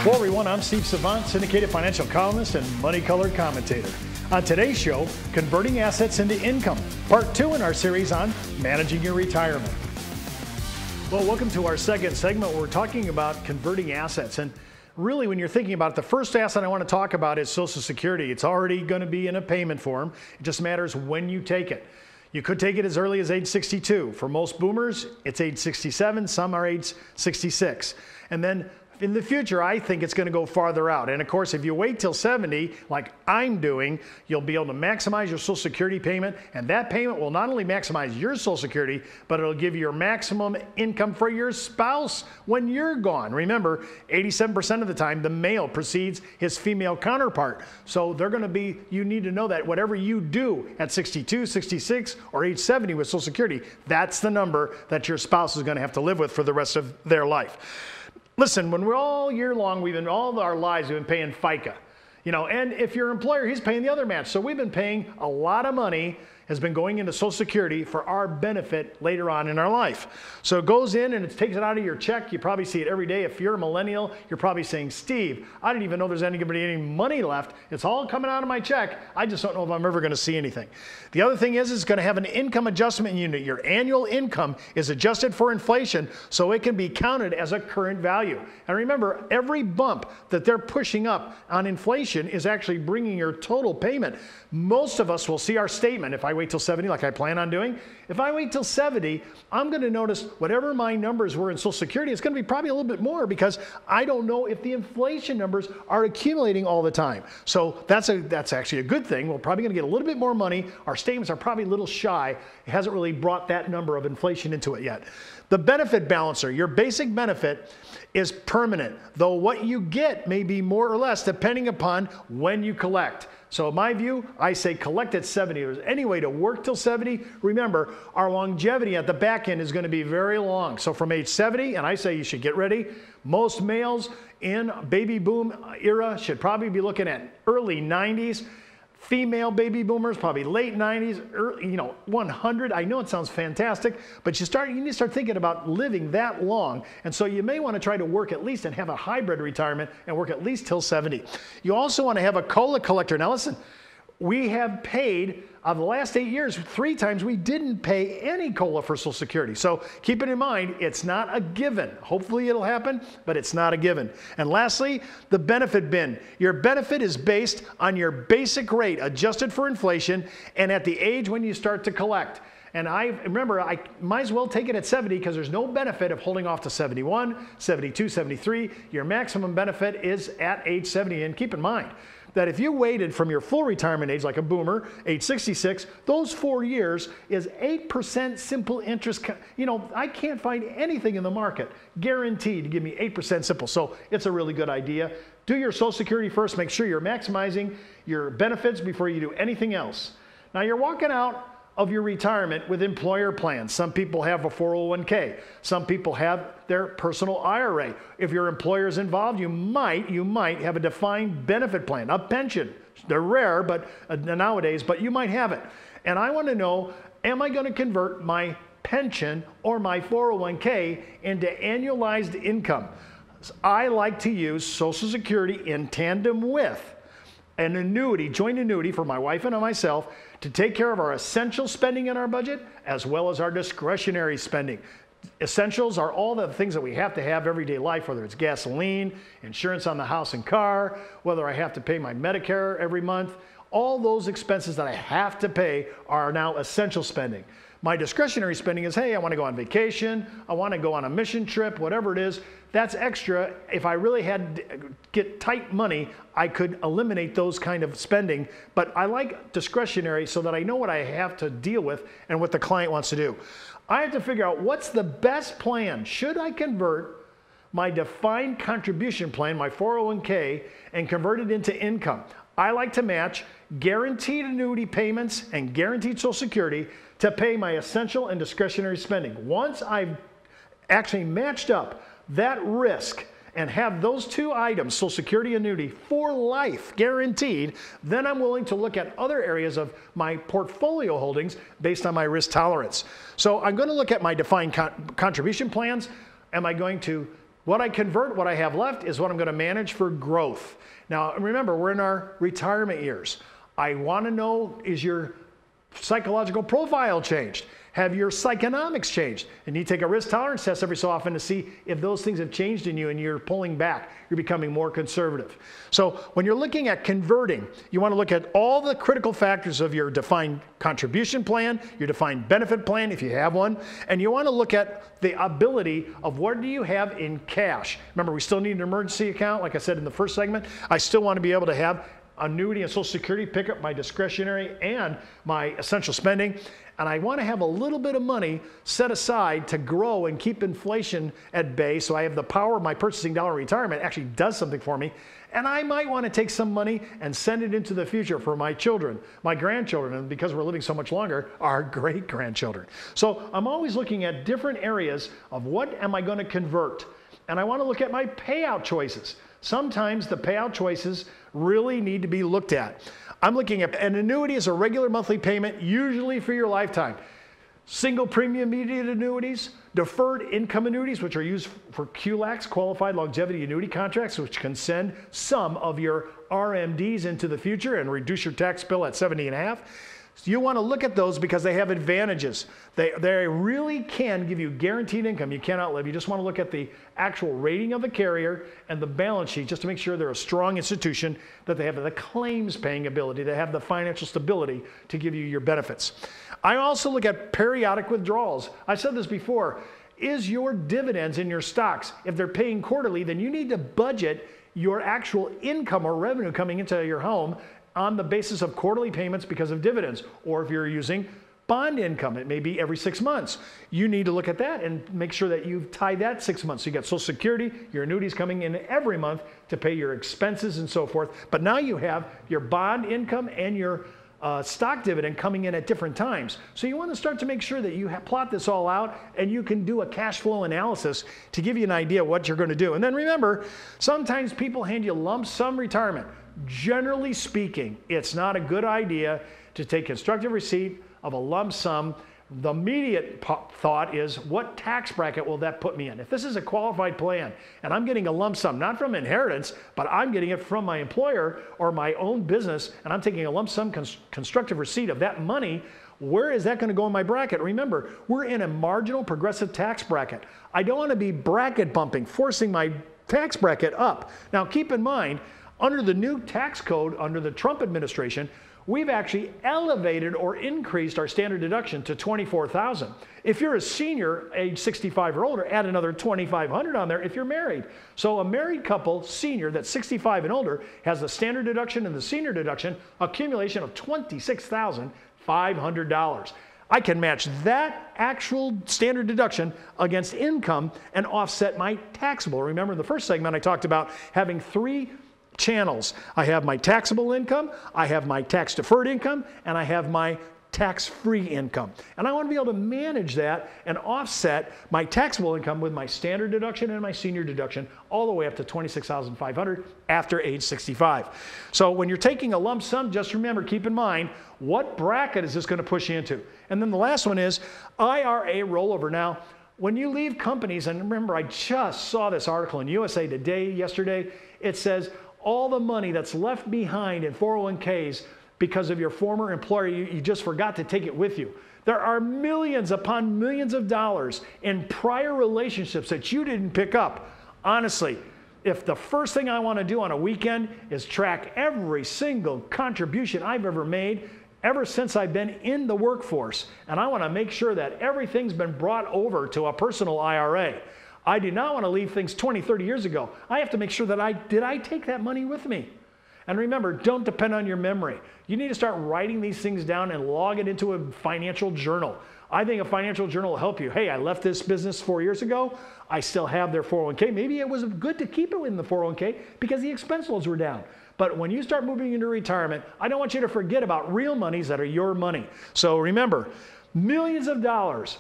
Hello everyone, I'm Steve Savant, syndicated financial columnist and money-colored commentator. On today's show, converting assets into income, part 2 in our series on managing your retirement. Well, welcome to our second segment where we're talking about converting assets. And really, when you're thinking about it, the first asset I want to talk about is Social Security. It's already going to be in a payment form. It just matters when you take it. You could take it as early as age 62. For most boomers, it's age 67. Some are age 66. And then in the future, I think it's going to go farther out. And of course, if you wait till 70, like I'm doing, you'll be able to maximize your Social Security payment. And that payment will not only maximize your Social Security, but it'll give you your maximum income for your spouse when you're gone. Remember, 87% of the time, the male precedes his female counterpart. So they're going to be, you need to know that whatever you do at 62, 66, or age 70 with Social Security, that's the number that your spouse is going to have to live with for the rest of their life. Listen, when we're all year long, all our lives, we've been paying FICA. And if your employer, he's paying the other match. So we've been paying a lot of money, has been going into Social Security for our benefit later on in our life. So it goes in and it takes it out of your check. You probably see it every day. If you're a millennial, you're probably saying, Steve, I didn't even know there's any money left. It's all coming out of my check. I just don't know if I'm ever going to see anything. The other thing is it's going to have an income adjustment unit. Your annual income is adjusted for inflation, so it can be counted as a current value. And remember, every bump that they're pushing up on inflation is actually bringing your total payment. Most of us will see our statement if I wait till 70 like I plan on doing. If I wait till 70, I'm going to notice whatever my numbers were in Social Security, it's going to be probably a little bit more because I don't know if the inflation numbers are accumulating all the time. So that's actually a good thing. We're probably going to get a little bit more money. Our statements are probably a little shy. It hasn't really brought that number of inflation into it yet. The benefit balancer, your basic benefit, is permanent, though what you get may be more or less depending upon when you collect. So in my view, I say collect at 70. If there's any way to work till 70, remember, our longevity at the back end is going to be very long. So from age 70, and I say you should get ready, most males in baby boom era should probably be looking at early 90s. Female baby boomers, probably late 90s, early, 100. I know it sounds fantastic, but you need to start thinking about living that long. And so you may want to try to work at least and have a hybrid retirement and work at least till 70. You also want to have a COLA collector. Now listen, we have paid, of the last 8 years, 3 times we didn't pay any COLA for Social Security. So keep it in mind, it's not a given. Hopefully it'll happen, but it's not a given. And lastly, the benefit bin. Your benefit is based on your basic rate, adjusted for inflation, and at the age when you start to collect. And I might as well take it at 70 because there's no benefit of holding off to 71, 72, 73. Your maximum benefit is at age 70. And keep in mind that if you waited from your full retirement age, like a boomer, age 66, those 4 years is 8% simple interest. I can't find anything in the market guaranteed to give me 8% simple. So it's a really good idea. Do your Social Security first. Make sure you're maximizing your benefits before you do anything else. Now you're walking out of your retirement with employer plans. Some people have a 401k. Some people have their personal IRA. If your employer is involved, you might have a defined benefit plan, a pension. They're rare, but nowadays, but you might have it. And I want to know, am I going to convert my pension or my 401k into annualized income? I like to use Social Security in tandem with an annuity, joint annuity for my wife and myself to take care of our essential spending in our budget as well as our discretionary spending. Essentials are all the things that we have to have everyday life, whether it's gasoline, insurance on the house and car, whether I have to pay my Medicare every month. All those expenses that I have to pay are now essential spending. My discretionary spending is, hey, I want to go on vacation, I want to go on a mission trip, whatever it is. That's extra. If I really had to get tight money, I could eliminate those kind of spending. But I like discretionary so that I know what I have to deal with and what the client wants to do. I have to figure out what's the best plan. Should I convert my defined contribution plan, my 401k, and convert it into income? I like to match guaranteed annuity payments and guaranteed Social Security to pay my essential and discretionary spending. Once I've actually matched up that risk and have those 2 items, Social Security and annuity, for life guaranteed, then I'm willing to look at other areas of my portfolio holdings based on my risk tolerance. So I'm going to look at my defined contribution plans. Am I going to What I convert, what I have left, is what I'm going to manage for growth. Now, remember, we're in our retirement years. I want to know, is your psychological profile changed? Have your psychonomics changed? And you take a risk tolerance test every so often to see if those things have changed in you and you're pulling back. You're becoming more conservative. So when you're looking at converting, you want to look at all the critical factors of your defined contribution plan, your defined benefit plan if you have one, and you want to look at the ability of what do you have in cash. Remember, we still need an emergency account, like I said in the first segment. I still want to be able to have annuity and Social Security, pick up my discretionary and my essential spending. And I want to have a little bit of money set aside to grow and keep inflation at bay, so I have the power of my purchasing dollar in retirement actually does something for me. And I might want to take some money and send it into the future for my children, my grandchildren, and because we're living so much longer, our great-grandchildren. So I'm always looking at different areas of what am I going to convert. And I want to look at my payout choices. Sometimes the payout choices really need to be looked at. I'm looking at an annuity as a regular monthly payment, usually for your lifetime. Single premium immediate annuities, deferred income annuities, which are used for QLACs, Qualified Longevity Annuity Contracts, which can send some of your RMDs into the future and reduce your tax bill at 70.5. So you want to look at those because they have advantages. They really can give you guaranteed income you can't outlive. You just want to look at the actual rating of the carrier and the balance sheet just to make sure they're a strong institution, that they have the claims paying ability, they have the financial stability to give you your benefits. I also look at periodic withdrawals. I said this before. Is your dividends in your stocks, if they're paying quarterly, then you need to budget your actual income or revenue coming into your home on the basis of quarterly payments because of dividends. Or if you're using bond income, it may be every 6 months. You need to look at that and make sure that you tie that 6 months. So you got Social Security, your annuities coming in every month to pay your expenses and so forth. But now you have your bond income and your stock dividend coming in at different times. So you want to start to make sure that you plot this all out and you can do a cash flow analysis to give you an idea of what you're going to do. And then remember, sometimes people hand you lump sum retirement. Generally speaking, it's not a good idea to take constructive receipt of a lump sum. The immediate thought is, what tax bracket will that put me in? If this is a qualified plan and I'm getting a lump sum, not from inheritance, but I'm getting it from my employer or my own business, and I'm taking a lump sum constructive receipt of that money, where is that going to go in my bracket? Remember, we're in a marginal progressive tax bracket. I don't want to be bracket bumping, forcing my tax bracket up. Now keep in mind, under the new tax code, under the Trump administration, we've actually elevated or increased our standard deduction to $24,000. If you're a senior, age 65 or older, add another $2,500 on there if you're married. So a married couple, senior, that's 65 and older, has the standard deduction and the senior deduction accumulation of $26,500. I can match that actual standard deduction against income and offset my taxable. Remember in the first segment I talked about having three channels. I have my taxable income, I have my tax deferred income, and I have my tax-free income. And I want to be able to manage that and offset my taxable income with my standard deduction and my senior deduction all the way up to $26,500 after age 65. So when you're taking a lump sum, just remember, keep in mind, what bracket is this going to push you into? And then the last one is IRA rollover. Now, when you leave companies, and remember, I just saw this article in USA Today yesterday, it says all the money that's left behind in 401ks because of your former employer, you just forgot to take it with you. There are millions upon millions of dollars in prior relationships that you didn't pick up. Honestly, if the first thing I want to do on a weekend is track every single contribution I've ever made ever since I've been in the workforce, and I want to make sure that everything's been brought over to a personal IRA. I do not want to leave things 20, 30 years ago. I have to make sure that did I take that money with me? And remember, don't depend on your memory. You need to start writing these things down and log it into a financial journal. I think a financial journal will help you. Hey, I left this business 4 years ago. I still have their 401k. Maybe it was good to keep it in the 401k because the expense loads were down. But when you start moving into retirement, I don't want you to forget about real monies that are your money. So remember, millions of dollars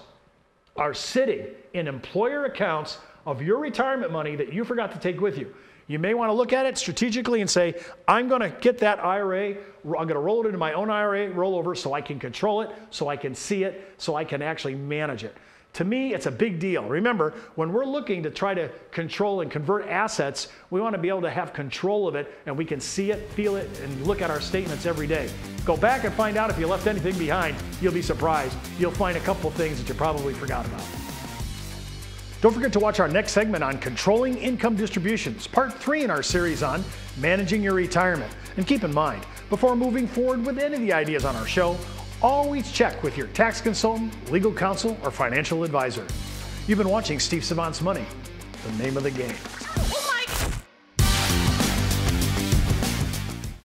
are sitting in employer accounts of your retirement money that you forgot to take with you. You may want to look at it strategically and say, I'm going to get that IRA, I'm going to roll it into my own IRA rollover so I can control it, so I can see it, so I can actually manage it. To me, it's a big deal. Remember, when we're looking to try to control and convert assets, we want to be able to have control of it, and we can see it, feel it, and look at our statements every day. Go back and find out if you left anything behind. You'll be surprised. You'll find a couple of things that you probably forgot about. Don't forget to watch our next segment on controlling income distributions, part 3 in our series on managing your retirement. And keep in mind, before moving forward with any of the ideas on our show, always check with your tax consultant, legal counsel, or financial advisor. You've been watching Steve Savant's Money, the name of the game.